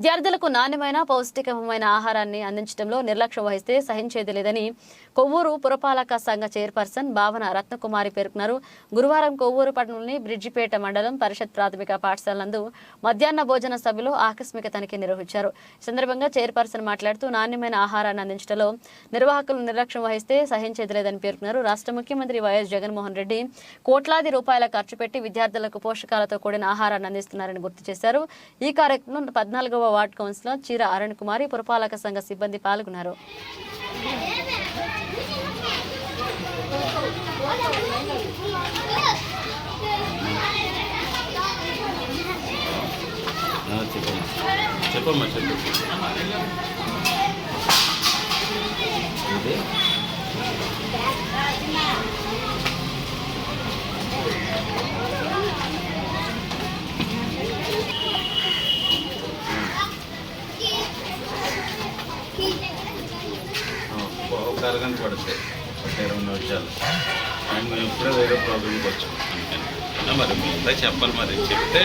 విద్యార్థులకు నాణ్యమైన పౌష్టికమైన ఆహారాన్ని అందించడంలో నిర్లక్ష్యం వహిస్తే సహించేది లేదని కొవ్వూరు పురపాలక సంఘ చైర్పర్సన్ భావన రత్నకుమారి పేర్కొన్నారు. గురువారం కొవ్వూరు పట్టణంలోని బ్రిడ్జిపేట మండలం పరిషత్ ప్రాథమిక పాఠశాల నందు మధ్యాహ్న భోజన సభలో ఆకస్మిక తనిఖీ నిర్వహించారు. ఈ సందర్భంగా చైర్పర్సన్ మాట్లాడుతూ నాణ్యమైన ఆహారాన్ని అందించడంలో నిర్వాహకులు నిర్లక్ష్యం వహిస్తే సహించేది లేదని పేర్కొన్నారు. రాష్ట్ర ముఖ్యమంత్రి వైఎస్ జగన్మోహన్ రెడ్డి కోట్లాది రూపాయల ఖర్చు పెట్టి విద్యార్థులకు పోషకాలతో కూడిన ఆహారాన్ని అందిస్తున్నారని గుర్తు చేశారు. ఈ కార్యక్రమంలో 14వ వార్డ్ కౌన్సిలర్ చీర అరుణ్ కుమారి పురపాలక సంఘ సిబ్బంది పాల్గొన్నారు. ఒక అరగంట పడుతుంది, 20 నిమిషాలు. అండ్ మేము ఇప్పుడే వేరే ప్రాబ్లంకి వచ్చాం. అందుకని మరి మిగతా చెప్పాలి, మరి చెప్తే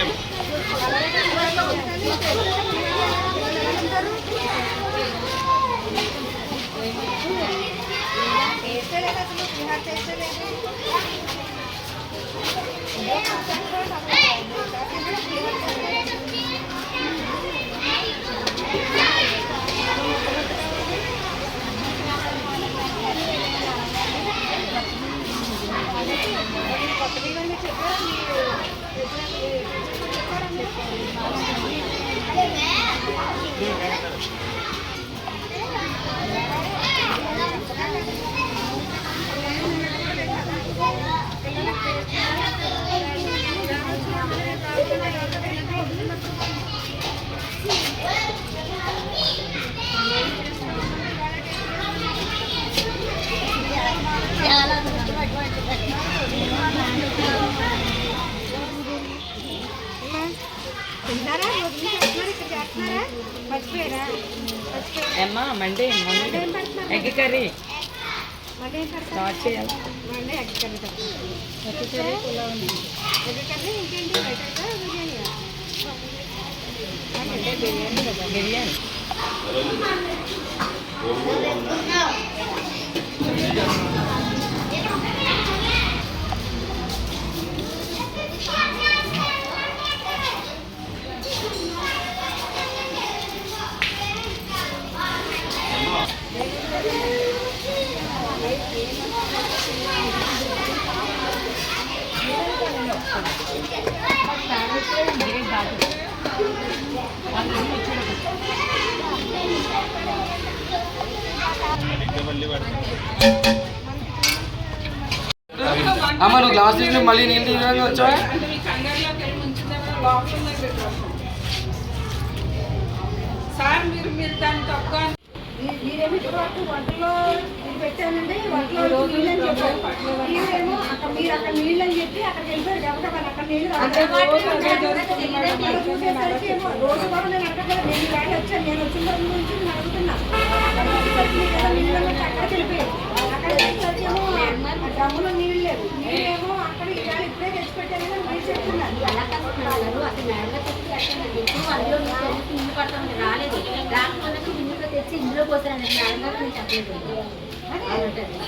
అమ్మా మండే ఎగ్ కర్రీ స్టార్ట్ చేయాలి. బిర్యానీ అమ్మ నువ్వు గ్లాస్ తీసుకుని మళ్ళీ నీళ్ళు తీయడానికి వచ్చా? సార్ మీరు దాన్ని తక్కువ మీరేమో ఇప్పటివరకు వంటలో పెట్టానండి, వంటలో నీళ్ళు అని చెప్పారు. మీరేమో అక్కడ మీరు అక్కడ నీళ్ళు అని చెప్పి అక్కడికి వెళ్ళిపోయారు కాబట్టి అక్కడ నీళ్ళు చూసేసరికి ఏమో రోజు కూడా నేను అక్కడ నేను బయట వచ్చాను. నేను వచ్చిన రోజు నుంచి నేను అడుగుతున్నా అక్కడికి వెళ్ళిపోయారు. అక్కడ వెళ్ళేసరికి ఏమో డ్రమ్ములో నీళ్ళు లేవు. మీరేమో అక్కడ ఇవాళ ఇప్పుడే తెచ్చిపెట్టారు కానీ మీరు చెప్తున్నారు. తెచ్చి ఇందులో పోతానండి. మేడం గారు నేను చెప్పలేదు.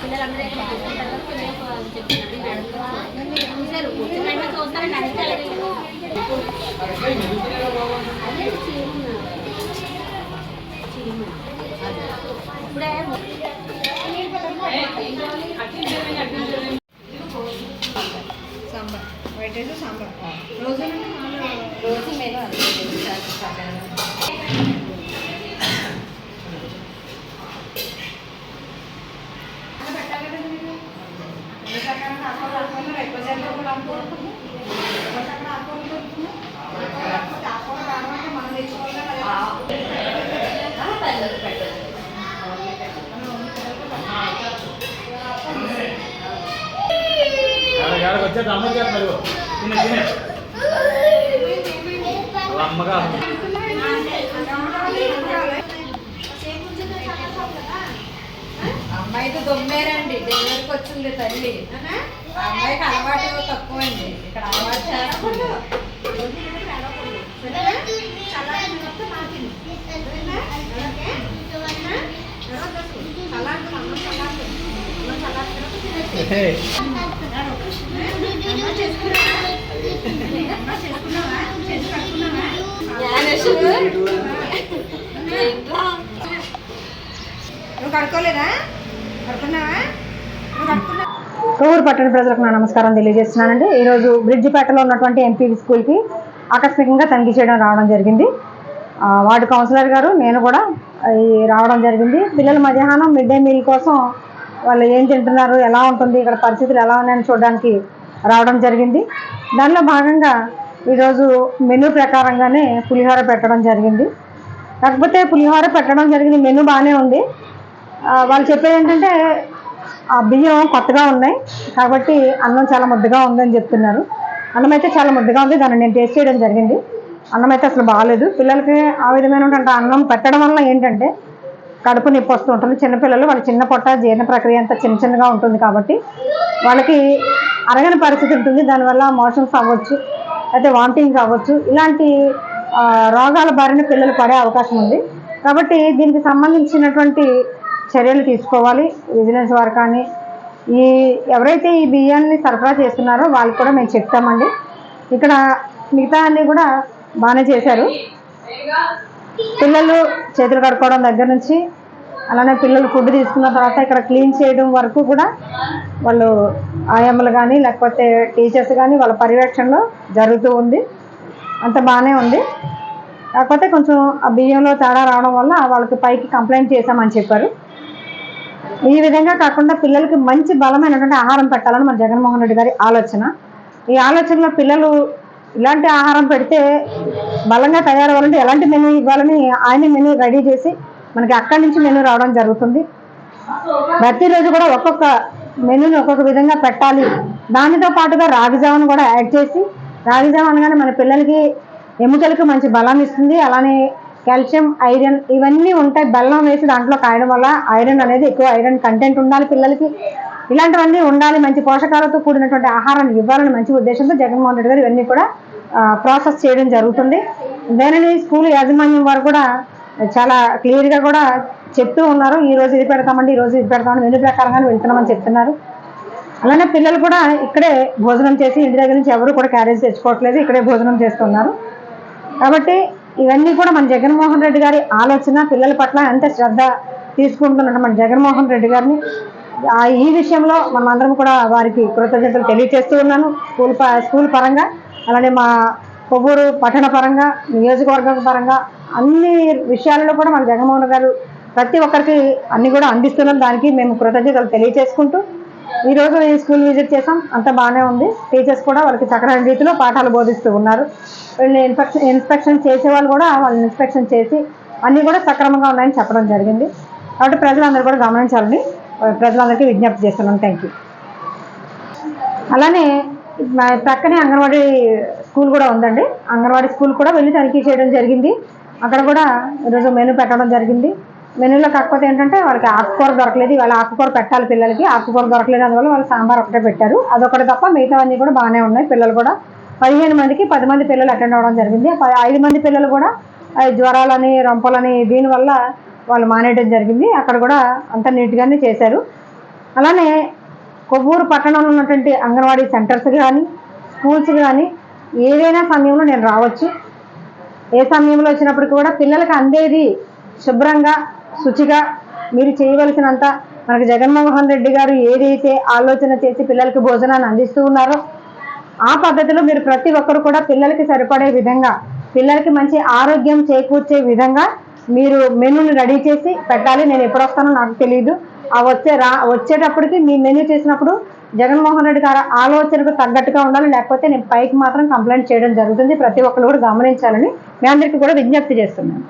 పిల్లలందరూ చెప్తున్నారు. మేడం చూస్తారండి. అడిగారు ఇప్పుడే సాంబార్, వైట్ రైస్ సాంబార్ రోజు మేము వచ్చేది అమ్మ చేస్తారు అమ్మగా అమ్మాయికి దొమ్మేరండి, డెలివరీకి వచ్చింది తల్లి. అమ్మాయికి అలవాటు తక్కువ అండి. ఇక్కడ అలవాటు చేస్తారు. సలాడ్ తినొస్తే మాటిని సరేనా? ఓకే? ఓకేనా? తర్వాత సలాడ్ అన్నం సలాడ్ అన్నం సలాడ్ తినొస్తే తినేసి అన్నం చేసుకున్నావా? అన్నం చేసుకున్నావా? చేసి కట్టుకున్నావా? నువ్వు కడుక్కోలేదా? కడుక్కున్నావా? నువ్వు కడుక్కున్నావా? కొవ్వూరు పట్టణ ప్రజలకు నా నమస్కారం తెలియజేస్తున్నానండి. ఈరోజు బ్రిడ్జిపేటలో ఉన్నటువంటి ఎంపీవీ స్కూల్కి ఆకస్మికంగా తనిఖీ చేయడం రావడం జరిగింది. వార్డు కౌన్సిలర్ గారు నేను కూడా రావడం జరిగింది. పిల్లల మధ్యాహ్నం మిడ్ డే మీల్ కోసం వాళ్ళు ఏం తింటున్నారు, ఎలా ఉంటుంది, ఇక్కడ పరిస్థితులు ఎలా ఉన్నాయని చూడడానికి రావడం జరిగింది. దానిలో భాగంగా ఈరోజు మెనూ ప్రకారంగానే పులిహోర పెట్టడం జరిగింది. కాకపోతే పులిహోర పెట్టడం జరిగింది, మెనూ బాగానే ఉంది. వాళ్ళు చెప్పేది ఏంటంటే బియ్యం కొత్తగా ఉన్నాయి కాబట్టి అన్నం చాలా ముద్దగా ఉందని చెప్తున్నారు. అన్నం అయితే చాలా ముద్దగా ఉంది, దాన్ని నేను టేస్ట్ చేయడం జరిగింది. అన్నం అయితే అసలు బాగాలేదు. పిల్లలకి ఆ విధమైనటువంటి అన్నం పెట్టడం వల్ల ఏంటంటే కడుపు నొప్పి వస్తూ ఉంటుంది. చిన్నపిల్లలు వాళ్ళ చిన్న పొట్ట జీర్ణ ప్రక్రియ అంతా చిన్నగా ఉంటుంది కాబట్టి వాళ్ళకి అరగని పరిస్థితి ఉంటుంది. దానివల్ల మోషన్స్ అవ్వచ్చు, అయితే వామిటింగ్స్ అవ్వచ్చు, ఇలాంటి రోగాల బారిన పిల్లలు పడే అవకాశం ఉంది. కాబట్టి దీనికి సంబంధించినటువంటి చర్యలు తీసుకోవాలి. విజిలెన్స్ వారు కానీ ఎవరైతే ఈ బియ్యాన్ని సరఫరా చేస్తున్నారో వాళ్ళకి కూడా మేము చెప్తామండి. ఇక్కడ మిగతా అన్నీ కూడా బాగానే చేశారు. పిల్లలు చేతులు కడుక్కోవడం దగ్గర నుంచి అలానే పిల్లలు ఫుడ్ తీసుకున్న తర్వాత ఇక్కడ క్లీన్ చేయడం వరకు కూడా వాళ్ళు ఆయమ్మలు కానీ లేకపోతే టీచర్స్ కానీ వాళ్ళ పర్యవేక్షణలో జరుగుతూ ఉంది. అంత బాగానే ఉంది. కాకపోతే కొంచెం ఆ బియ్యంలో తేడా రావడం వల్ల వాళ్ళకి పైకి కంప్లైంట్ చేశామని చెప్పారు. ఈ విధంగా కాకుండా పిల్లలకి మంచి బలమైనటువంటి ఆహారం పెట్టాలని మన జగన్మోహన్ రెడ్డి గారి ఆలోచన. ఈ ఆలోచనలో పిల్లలు ఇలాంటి ఆహారం పెడితే బలంగా తయారవ్వాలంటే ఎలాంటి మెనూ ఇవ్వాలని ఆయన మెనూ రెడీ చేసి మనకి అక్కడి నుంచి మెనూ రావడం జరుగుతుంది. ప్రతిరోజు కూడా ఒక్కొక్క మెనూని ఒక్కొక్క విధంగా పెట్టాలి. దానితో పాటుగా రాగిజావను కూడా యాడ్ చేసి, రాగిజావ అనగానే మన పిల్లలకి ఎముకలకు మంచి బలాన్ని ఇస్తుంది. అలానే కాల్షియం, ఐరన్ ఇవన్నీ ఉంటాయి. బెల్లం వేసి దాంట్లో కాయడం వల్ల ఐరన్ అనేది ఎక్కువ ఐరన్ కంటెంట్ ఉండాలి పిల్లలకి. ఇలాంటివన్నీ ఉండాలి. మంచి పోషకాలతో కూడినటువంటి ఆహారాన్ని ఇవ్వాలని మంచి ఉద్దేశంతో జగన్మోహన్ రెడ్డి గారు ఇవన్నీ కూడా ప్రాసెస్ చేయడం జరుగుతుంది. దానిని స్కూల్ యాజమాన్యం వారు కూడా చాలా క్లియర్గా కూడా చెప్తూ ఉన్నారు. ఈ రోజు ఇది పెడతామండి, ఈ రోజు ఇది పెడతామని మెనూ ప్రకారంగానే వెళ్తున్నామని చెప్తున్నారు. అలానే పిల్లలు కూడా ఇక్కడే భోజనం చేసి ఇంటి దగ్గర నుంచి ఎవరు కూడా క్యారేజ్ తెచ్చుకోవట్లేదు, ఇక్కడే భోజనం చేస్తున్నారు. కాబట్టి ఇవన్నీ కూడా మన జగన్మోహన్ రెడ్డి గారి ఆలోచన. పిల్లల పట్ల ఎంత శ్రద్ధ తీసుకుంటున్నట్టు మన జగన్మోహన్ రెడ్డి గారిని ఈ విషయంలో మనమందరం కూడా వారికి కృతజ్ఞతలు తెలియజేస్తూ ఉన్నాను. స్కూల్ పరంగా అలానే మా కొవ్వూరు పట్టణ పరంగా నియోజకవర్గం పరంగా అన్ని విషయాలలో కూడా మన జగన్మోహన్ గారు ప్రతి ఒక్కరికి అన్ని కూడా అందిస్తున్నారు. దానికి మేము కృతజ్ఞతలు తెలియజేసుకుంటూ ఈరోజు ఈ స్కూల్ విజిట్ చేసాం. అంత బాగానే ఉంది. టీచర్స్ కూడా వాళ్ళకి చక్కని రీతిలో పాఠాలు బోధిస్తూ ఉన్నారు. వీళ్ళని ఇన్స్పెక్షన్ చేసే వాళ్ళు కూడా వాళ్ళని ఇన్స్పెక్షన్ చేసి అన్నీ కూడా సక్రమంగా ఉన్నాయని చెప్పడం జరిగింది. కాబట్టి ప్రజలందరూ కూడా గమనించాలని ప్రజలందరికీ విజ్ఞప్తి చేస్తున్నాను. Thank you. అలానే పక్కనే అంగన్వాడీ స్కూల్ కూడా ఉందండి. అంగన్వాడీ స్కూల్ కూడా వెళ్ళి తనిఖీ చేయడం జరిగింది. అక్కడ కూడా ఈరోజు మెనూ పెట్టడం జరిగింది. మెనూలో కాకపోతే ఏంటంటే వాళ్ళకి ఆకుకూర దొరకలేదు. వాళ్ళ ఆకుకూర పెట్టాలి పిల్లలకి, ఆకుకూర దొరకలేదు. అందువల్ల వాళ్ళు సాంబార్ ఒకటే పెట్టారు. అదొకటి తప్ప మిగతావన్నీ కూడా బాగానే ఉన్నాయి. పిల్లలు కూడా 15 మందికి 10 మంది పిల్లలు అటెండ్ అవ్వడం జరిగింది. 5 మంది పిల్లలు కూడా జ్వరాలని రొంపలని దీనివల్ల వాళ్ళు మానేయడం జరిగింది. అక్కడ కూడా అంత నీట్గానే చేశారు. అలానే కొవ్వూరు పట్టణంలో ఉన్నటువంటి అంగన్వాడీ సెంటర్స్ కానీ స్కూల్స్ కానీ ఏదైనా సమయంలో నేను రావచ్చు. ఏ సమయంలో వచ్చినప్పటికీ కూడా పిల్లలకి అందేది శుభ్రంగా శుచిగా మీరు చేయవలసినంత మనకు జగన్మోహన్ రెడ్డి గారు ఏదైతే ఆలోచన చేసి పిల్లలకి భోజనాన్ని అందిస్తూ ఉన్నారో ఆ పద్ధతిలో మీరు ప్రతి ఒక్కరు కూడా పిల్లలకి సరిపడే విధంగా, పిల్లలకి మంచి ఆరోగ్యం చేకూర్చే విధంగా మీరు మెనూని రెడీ చేసి పెట్టాలి. నేను ఎప్పుడు వస్తానో నాకు తెలియదు. వచ్చేటప్పటికి మీ మెనూ చేసినప్పుడు జగన్మోహన్ రెడ్డి గారు ఆలోచనకు తగ్గట్టుగా ఉండాలి. లేకపోతే నేను పైకి మాత్రం కంప్లైంట్ చేయడం జరుగుతుంది. ప్రతి ఒక్కరు కూడా గమనించాలని మీ అందరికీ కూడా విజ్ఞప్తి చేస్తున్నాను.